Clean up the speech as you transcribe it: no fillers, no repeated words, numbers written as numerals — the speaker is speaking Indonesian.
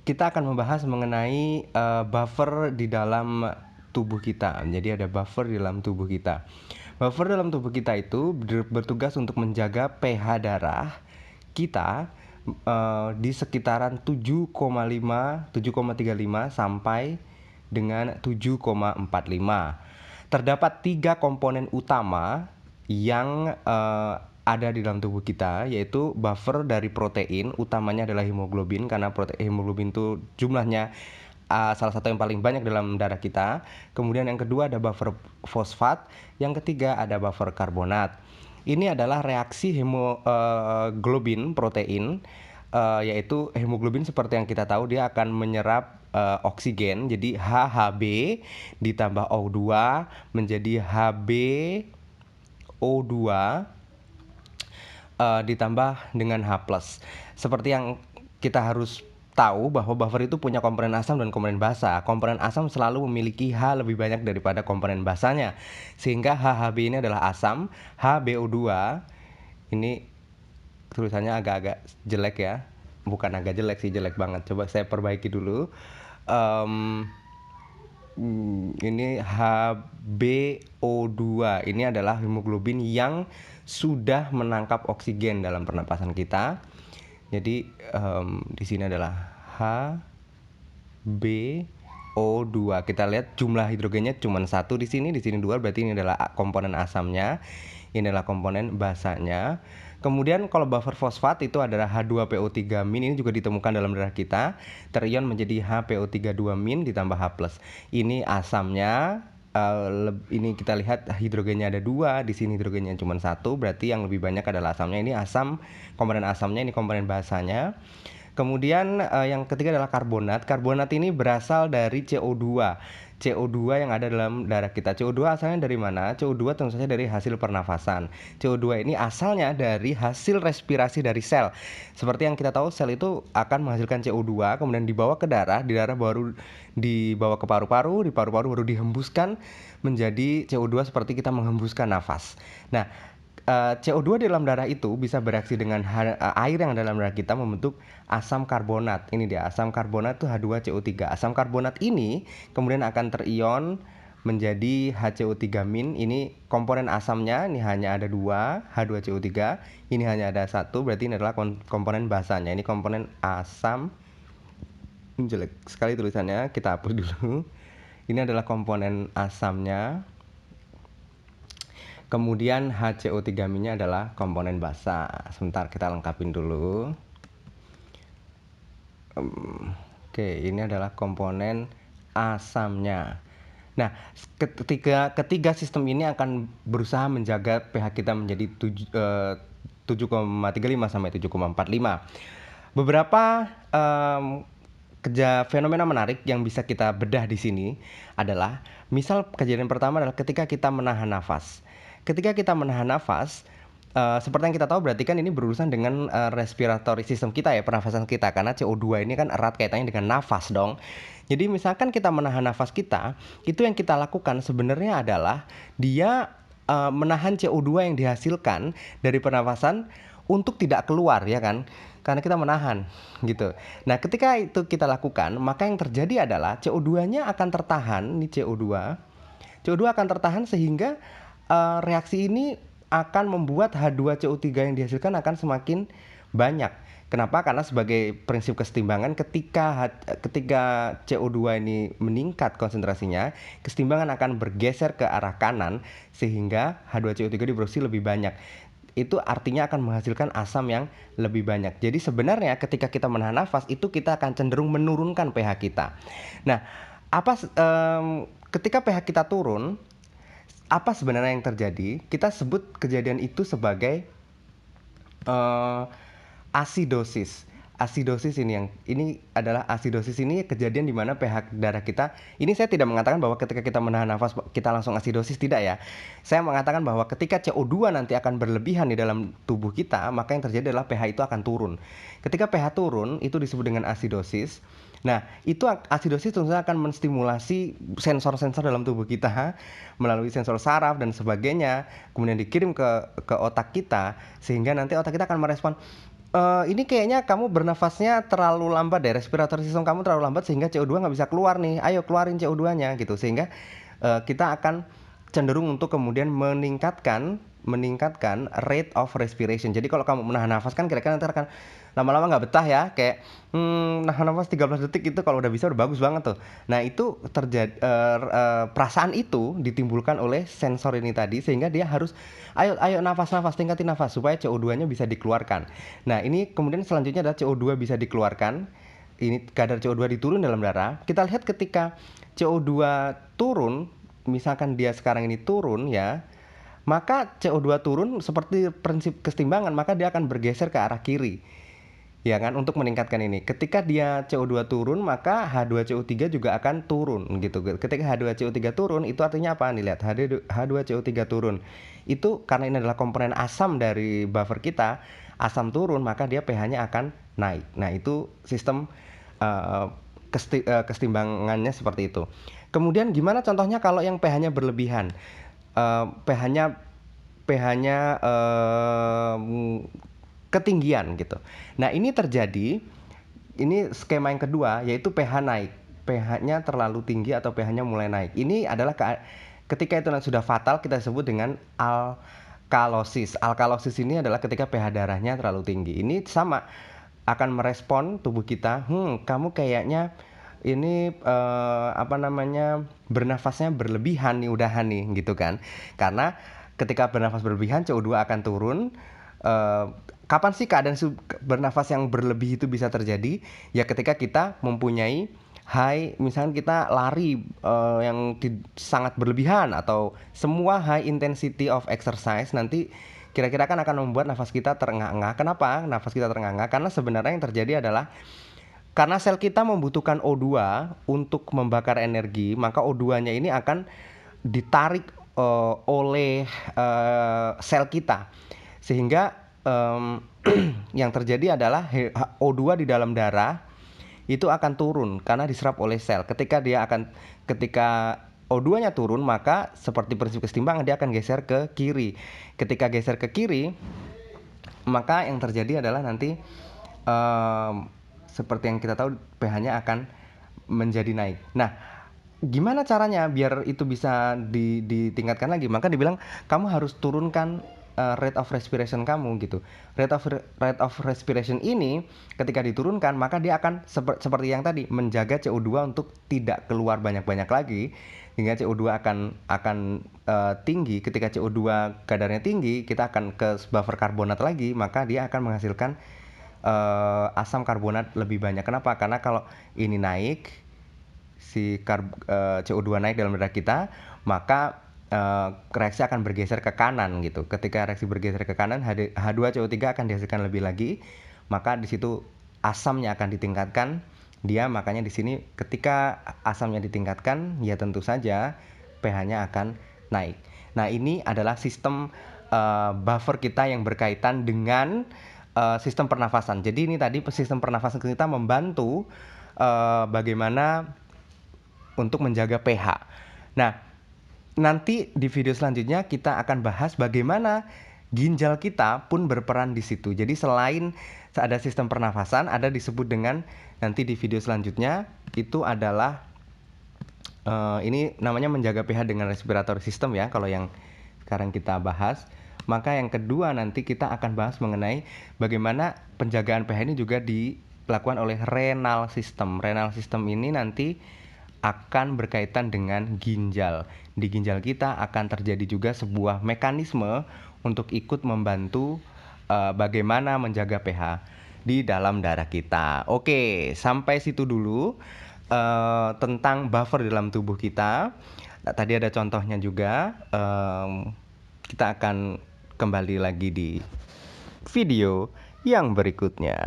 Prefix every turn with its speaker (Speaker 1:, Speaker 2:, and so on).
Speaker 1: kita akan membahas mengenai buffer di dalam tubuh kita. Jadi ada buffer di dalam tubuh kita. Buffer dalam tubuh kita itu bertugas untuk menjaga pH darah kita di sekitaran 7,35 sampai dengan 7,45. Terdapat 3 komponen utama yang ada di dalam tubuh kita, yaitu buffer dari protein, utamanya adalah hemoglobin, karena hemoglobin itu jumlahnya salah satu yang paling banyak dalam darah kita. Kemudian yang kedua ada buffer fosfat, yang ketiga ada buffer karbonat. Ini adalah reaksi hemoglobin protein, yaitu hemoglobin seperti yang kita tahu dia akan menyerap oksigen, jadi HHB ditambah O2 menjadi HbO2 ditambah dengan H+. Seperti yang kita harus tahu bahwa buffer itu punya komponen asam dan komponen basa. Komponen asam selalu memiliki H lebih banyak daripada komponen basanya. Sehingga HHB ini adalah asam, HbO2 ini tulisannya agak-agak jelek ya. Bukan agak jelek sih, jelek banget. Coba saya perbaiki dulu. Ini HbO2 ini adalah hemoglobin yang sudah menangkap oksigen dalam pernapasan kita. Jadi di sini adalah HbO2. Kita lihat jumlah hidrogennya cuma 1 di sini 2, berarti ini adalah komponen asamnya. Ini adalah komponen basanya. Kemudian kalau buffer fosfat itu adalah H2PO3- ini juga ditemukan dalam darah kita, terion menjadi HPO32- ditambah H+. Ini asamnya. Ini kita lihat hidrogennya ada 2, di sini hidrogennya cuma 1, berarti yang lebih banyak adalah asamnya. Ini asam, komponen asamnya, ini komponen basanya. Kemudian yang ketiga adalah karbonat. Karbonat ini berasal dari CO2. CO2 yang ada dalam darah kita. CO2 asalnya dari mana? CO2 tentu saja dari hasil pernafasan. CO2 ini asalnya dari hasil respirasi dari sel. Seperti yang kita tahu, sel itu akan menghasilkan CO2, kemudian dibawa ke darah, di darah baru dibawa ke paru-paru, di paru-paru baru dihembuskan menjadi CO2 seperti kita menghembuskan nafas. Nah, CO2 di dalam darah itu bisa bereaksi dengan air yang ada dalam darah kita membentuk asam karbonat. Ini dia, asam karbonat itu H2CO3. Asam karbonat ini kemudian akan terion menjadi HCO3-. Ini komponen asamnya, ini hanya ada 2, H2CO3. Ini hanya ada 1, berarti ini adalah komponen basanya. Ini komponen asam. Ini jelek sekali tulisannya, kita hapus dulu. Ini adalah komponen asamnya. Kemudian HCO3-nya adalah komponen basa. Sebentar kita lengkapin dulu. Oke, ini adalah komponen asamnya. Nah, ketiga sistem ini akan berusaha menjaga pH kita menjadi 7,35 sampai 7,45. Beberapa fenomena menarik yang bisa kita bedah di sini adalah, misal kejadian pertama adalah ketika kita menahan nafas. Ketika kita menahan nafas, seperti yang kita tahu berarti kan ini berurusan dengan respiratory system kita ya, pernafasan kita, karena CO2 ini kan erat kaitannya dengan nafas dong. Jadi misalkan kita menahan nafas kita, itu yang kita lakukan sebenarnya adalah dia menahan CO2 yang dihasilkan dari pernafasan untuk tidak keluar, ya kan? Karena kita menahan gitu. Nah, ketika itu kita lakukan, maka yang terjadi adalah CO2-nya akan tertahan. Ini CO2 akan tertahan sehingga reaksi ini akan membuat H2CO3 yang dihasilkan akan semakin banyak. Kenapa? Karena sebagai prinsip kesetimbangan, ketika CO2 ini meningkat konsentrasinya, kesetimbangan akan bergeser ke arah kanan sehingga H2CO3 diproduksi lebih banyak. Itu artinya akan menghasilkan asam yang lebih banyak. Jadi sebenarnya ketika kita menahan nafas, itu kita akan cenderung menurunkan pH kita. Nah, ketika pH kita turun, apa sebenarnya yang terjadi? Kita sebut kejadian itu sebagai asidosis. Asidosis ini adalah asidosis, ini kejadian di mana pH darah kita, ini saya tidak mengatakan bahwa ketika kita menahan nafas kita langsung asidosis, tidak ya. Saya mengatakan bahwa ketika CO2 nanti akan berlebihan di dalam tubuh kita, maka yang terjadi adalah pH itu akan turun. Ketika pH turun, itu disebut dengan asidosis. Nah, itu asidosis tentunya akan menstimulasi sensor-sensor dalam tubuh kita melalui sensor saraf dan sebagainya, kemudian dikirim ke otak kita, sehingga nanti otak kita akan merespon, Ini kayaknya kamu bernafasnya terlalu lambat deh, respiratory system kamu terlalu lambat sehingga CO2 nggak bisa keluar nih, ayo keluarin CO2-nya gitu. Sehingga kita akan cenderung untuk kemudian meningkatkan rate of respiration. Jadi kalau kamu menahan nafas kan kira-kira nanti akan lama-lama nggak betah ya, kayak nahan nafas 13 detik itu kalau udah bisa udah bagus banget tuh. Nah itu terjadi, perasaan itu ditimbulkan oleh sensor ini tadi sehingga dia harus ayo nafas-nafas, tingkatin nafas supaya CO2-nya bisa dikeluarkan. Nah ini kemudian selanjutnya adalah CO2 bisa dikeluarkan, ini kadar CO2 diturun dalam darah. Kita lihat ketika CO2 turun, misalkan dia sekarang ini turun ya, maka CO2 turun seperti prinsip kesetimbangan, maka dia akan bergeser ke arah kiri. Ya kan, untuk meningkatkan ini. Ketika dia CO2 turun, maka H2CO3 juga akan turun gitu. Ketika H2CO3 turun, itu artinya apa? Nih lihat, H2CO3 turun. Itu karena ini adalah komponen asam dari buffer kita, asam turun, maka dia pH-nya akan naik. Nah, itu sistem kesetimbangannya seperti itu. Kemudian gimana contohnya kalau yang pH-nya berlebihan? pH-nya pH-nya ketinggian gitu. Nah, ini terjadi, ini skema yang kedua yaitu pH naik. pH-nya terlalu tinggi atau pH-nya mulai naik. Ini adalah ketika itu sudah fatal, kita sebut dengan alkalosis. Alkalosis ini adalah ketika pH darahnya terlalu tinggi. Ini sama akan merespon tubuh kita, kamu kayaknya ini bernafasnya berlebihan nih, udahan nih gitu kan. Karena ketika bernafas berlebihan CO2 akan turun. Kapan sih keadaan bernafas yang berlebih itu bisa terjadi? Ya ketika kita mempunyai misalnya kita lari yang sangat berlebihan atau semua high intensity of exercise, nanti kira-kira kan akan membuat nafas kita terengah-engah. Kenapa nafas kita terengah-engah? Karena sebenarnya yang terjadi adalah karena sel kita membutuhkan O2 untuk membakar energi, maka O2-nya ini akan ditarik oleh sel kita. Sehingga yang terjadi adalah O2 di dalam darah itu akan turun karena diserap oleh sel. Ketika O2-nya turun, maka seperti prinsip kesetimbangan dia akan geser ke kiri. Ketika geser ke kiri, maka yang terjadi adalah nanti seperti yang kita tahu pH-nya akan menjadi naik. Nah, gimana caranya biar itu bisa ditingkatkan lagi? Maka dibilang kamu harus turunkan rate of respiration kamu gitu. Rate of respiration ini ketika diturunkan, maka dia akan seperti yang tadi, menjaga CO2 untuk tidak keluar banyak-banyak lagi, hingga CO2 akan tinggi. Ketika CO2 kadarnya tinggi, kita akan ke buffer karbonat lagi, maka dia akan menghasilkan asam karbonat lebih banyak. Kenapa? Karena kalau ini naik, CO2 naik dalam darah kita, maka reaksi akan bergeser ke kanan gitu. Ketika reaksi bergeser ke kanan, H2CO3 akan dihasilkan lebih lagi, maka di situ asamnya akan ditingkatkan. Makanya di sini ketika asamnya ditingkatkan, ya tentu saja pH-nya akan naik. Nah, ini adalah sistem buffer kita yang berkaitan dengan sistem pernafasan. Jadi ini tadi sistem pernafasan kita membantu bagaimana untuk menjaga pH. Nah, nanti di video selanjutnya kita akan bahas bagaimana ginjal kita pun berperan di situ. Jadi selain ada sistem pernafasan, ada disebut dengan, nanti di video selanjutnya itu adalah ini namanya menjaga pH dengan respiratory system ya, kalau yang sekarang kita bahas. Maka yang kedua nanti kita akan bahas mengenai bagaimana penjagaan pH ini juga dilakukan oleh renal system. Renal system ini nanti akan berkaitan dengan ginjal. Di ginjal kita akan terjadi juga sebuah mekanisme untuk ikut membantu bagaimana menjaga pH di dalam darah kita. Oke, sampai situ dulu tentang buffer dalam tubuh kita. Nah, tadi ada contohnya juga. Kita akan kembali lagi di video yang berikutnya.